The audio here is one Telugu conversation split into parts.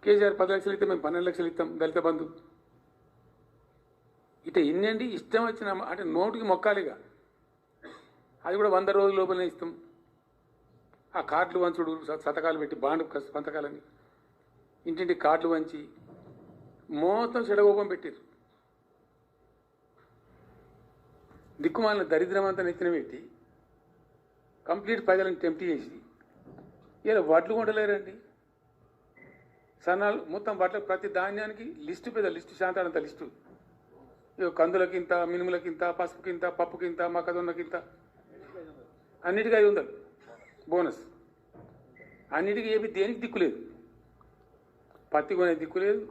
కేసీఆర్ 10 లక్షలు ఇస్తే మేము 12 లక్షలు ఇస్తాం దళిత బంధు. ఇట ఎన్నండి ఇష్టం వచ్చిన అంటే నోటికి మొక్కాలిగా. అది కూడా 100 రోజుల లోపలనే ఇస్తాం. ఆ కార్డులు వంచుడు శతకాలు పెట్టి బాండు సంతకాలని ఇంటింటి కార్డులు వంచి మొత్తం చెడగోపం పెట్టారు. దిక్కుమాలిన దరిద్రం అంతా నెత్తిన పెట్టి కంప్లీట్ ప్రజలను టెంప్ట్ చేసి ఇలా వడ్లు కొంటలేరండి. సన్నాలు మొత్తం వడ్ల ప్రతి ధాన్యానికి లిస్టు పెద్ద లిస్టు శాంతాడంత లిస్టు. ఇక కందులకింత, మినుములకింత, పసుపుకింత, పప్పుకింత, మొక్కజొన్నకింత, అన్నిటికీ 500 బోనస్. అన్నిటికీ ఏమి దేనికి దిక్కు లేదు. పత్తి కొనే దిక్కు లేదు,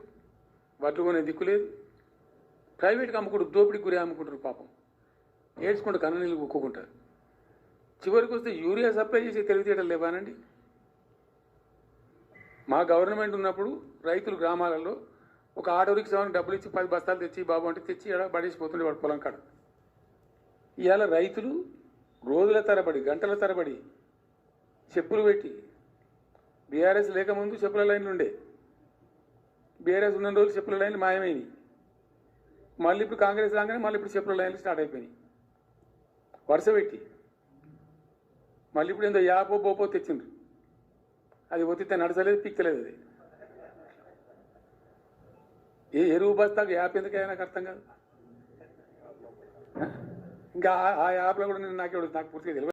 వడ్లు కొనే దిక్కు లేదు. ప్రైవేట్గా అమ్ముకుంటారు, దోపిడికి గురి అమ్ముకుంటారు. పాపం ఏడ్చుకుంటూ కన్నీళ్ళు కుక్కుంటారు. చివరికి వస్తే యూరియా సప్లై చేసే తెలివితేటలు లేవానండి. మా గవర్నమెంట్ ఉన్నప్పుడు రైతులు గ్రామాలలో ఒక ఆటో రిక్షాకి డబ్బులు ఇచ్చి 10 బస్తాలు తెచ్చి బాబు అంటే తెచ్చి ఎడ పడేసిపోతుండే వాడు పొలం కాడ. ఇవాళ రైతులు రోజుల తరబడి గంటల తరబడి చెప్పులు పెట్టి, బీఆర్ఎస్ లేకముందు చెప్పుల లైన్లు ఉండే, బీఆర్ఎస్ ఉన్న రోజులు చెప్పుల లైన్లు మాయమైనవి. మళ్ళీ ఇప్పుడు కాంగ్రెస్ రాగానే మళ్ళీ ఇప్పుడు చెప్పుల లైన్లు స్టార్ట్ అయిపోయినాయి వరుస పెట్టి. మళ్ళీ ఇప్పుడు ఏందో యాపో బోపో తెచ్చిండ్రు. అది ఒత్తితే నడచలేదు, పిక్తలేదు. అది ఏ ఎరువు బస్తాకు యాప్ ఎందుకైనా నాకు అర్థం కాదు. ఇంకా ఆ యాప్లో కూడా నాకు పూర్తిగా తెలియదు.